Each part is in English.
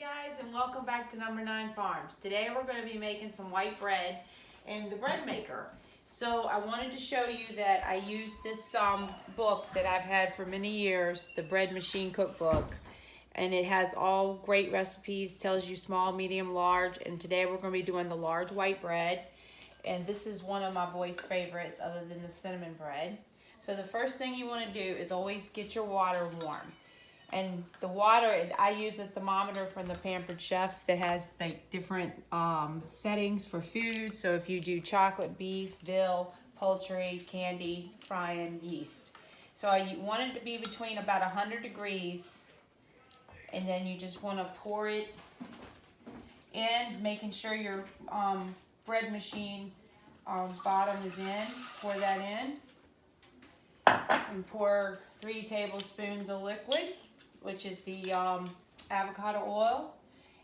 Guys, and welcome back to Number 9 Farms. Today we're going to be making some white bread in the bread maker. So I wanted to show you that I used this book that I've had for many years, the Bread Machine Cookbook. And it has all great recipes, tells you small, medium, large. And today we're going to be doing the large white bread. And this is one of my boys' favorites other than the cinnamon bread. So the first thing you want to do is always get your water warm. And the water, I use a thermometer from the Pampered Chef that has like different settings for food. So if you do chocolate, beef, veal, poultry, candy, frying, yeast. So you want it to be between about 100 degrees. And then you just want to pour it in, making sure your bread machine bottom is in. Pour that in. And pour 3 tablespoons of liquid, which is the avocado oil.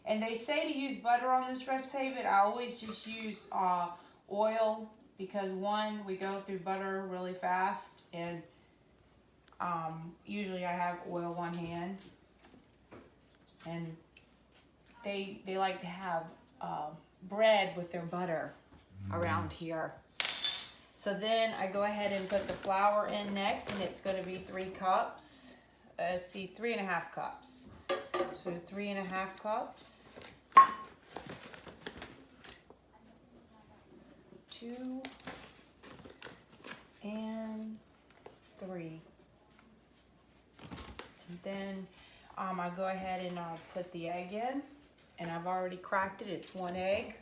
And they say to use butter on this recipe, but I always just use oil because one, we go through butter really fast, and usually I have oil on hand. And they like to have bread with their butter around here. So then I go ahead and put the flour in next, and it's going to be 3 cups. 3.5 cups. So 3.5 cups. 2 and 3. And then I go ahead and I'll put the egg in, and I've already cracked it. It's 1 egg.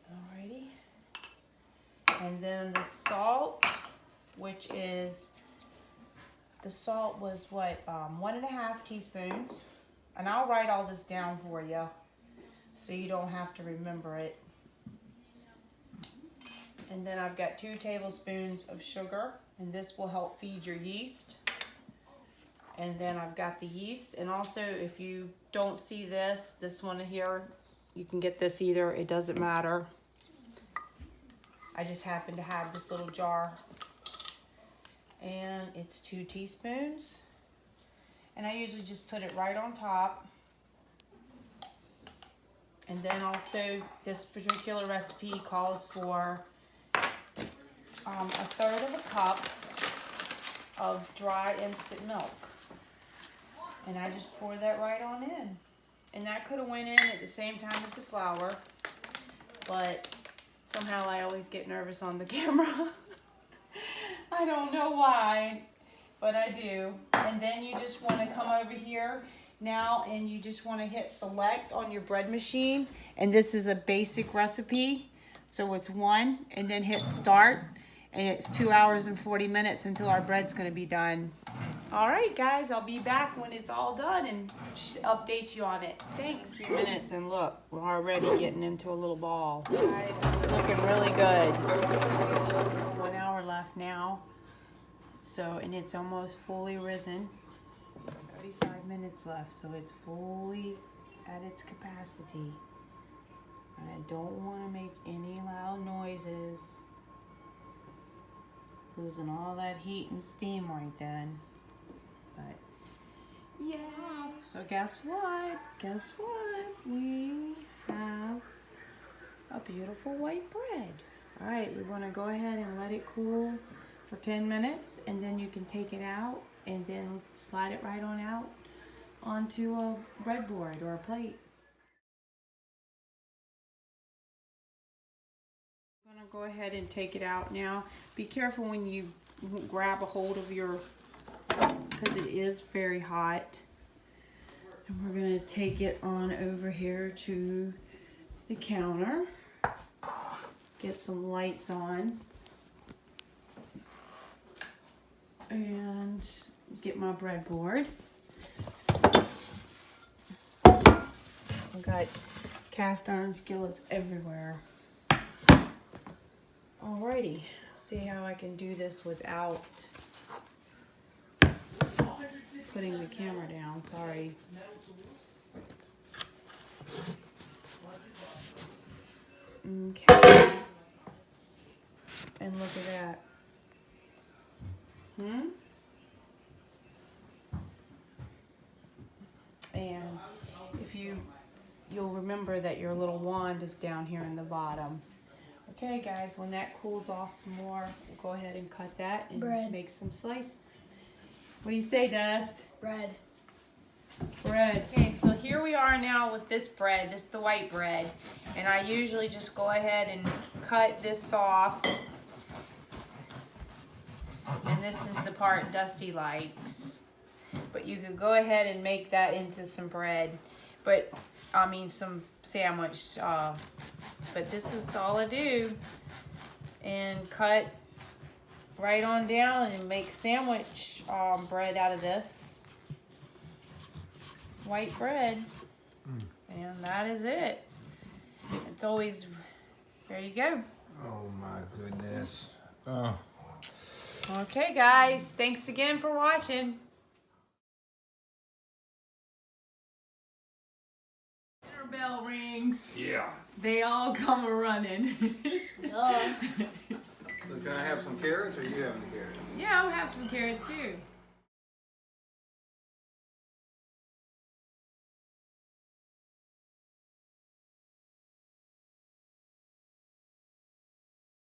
Alrighty. And then the salt, which is, the salt was what, 1.5 teaspoons. And I'll write all this down for you so you don't have to remember it. And then I've got 2 tablespoons of sugar, and this will help feed your yeast. And then I've got the yeast, and also if you don't see this one here, you can get this either, it doesn't matter. I just happen to have this little jar, and it's 2 teaspoons. And I usually just put it right on top. And then also this particular recipe calls for a 1/3 of a cup of dry instant milk. And I just pour that right on in. And that could have went in at the same time as the flour, but somehow I always get nervous on the camera. I don't know why, but I do. And then you just want to come over here now, and you just want to hit select on your bread machine. And this is a basic recipe. So it's 1, and then hit start. And it's 2 hours and 40 minutes until our bread's going to be done. All right, guys, I'll be back when it's all done and update you on it. Thanks. 2 minutes, and look, we're already getting into a little ball. Right, it's looking really good. 1 hour left now. So, and it's almost fully risen. 35 minutes left, so it's fully at its capacity. And I don't want to make any loud noises. Losing all that heat and steam right then. But yeah, so guess what? Guess what? We have a beautiful white bread. All right, we're going to go ahead and let it cool for 10 minutes, and then you can take it out and then slide it right on out onto a breadboard or a plate. I'm going to go ahead and take it out now. Be careful when you grab a hold of your, because it is very hot. And we're going to take it on over here to the counter. Get some lights on. And get my breadboard. I've got cast iron skillets everywhere. Alrighty, see how I can do this without putting the camera down, sorry. Okay. And look at that. you'll remember that your little wand is down here in the bottom. Okay guys, when that cools off some more, we'll go ahead and cut that and make some slice. What do you say, Dust? Bread. Bread. Okay, so here we are now with this bread. This is the white bread. And I usually just go ahead and cut this off. And this is the part Dusty likes. But you could go ahead and make that into some bread. But, I mean some sandwich. But this is all I do. And cut right on down and make sandwich bread out of this. White bread. And that is it. It's always, there you go. Oh my goodness. Okay guys, thanks again for watching. Dinner bell rings. Yeah. They all come running. Duh. So can I have some carrots or you having the carrots? Yeah, I'll have some carrots too.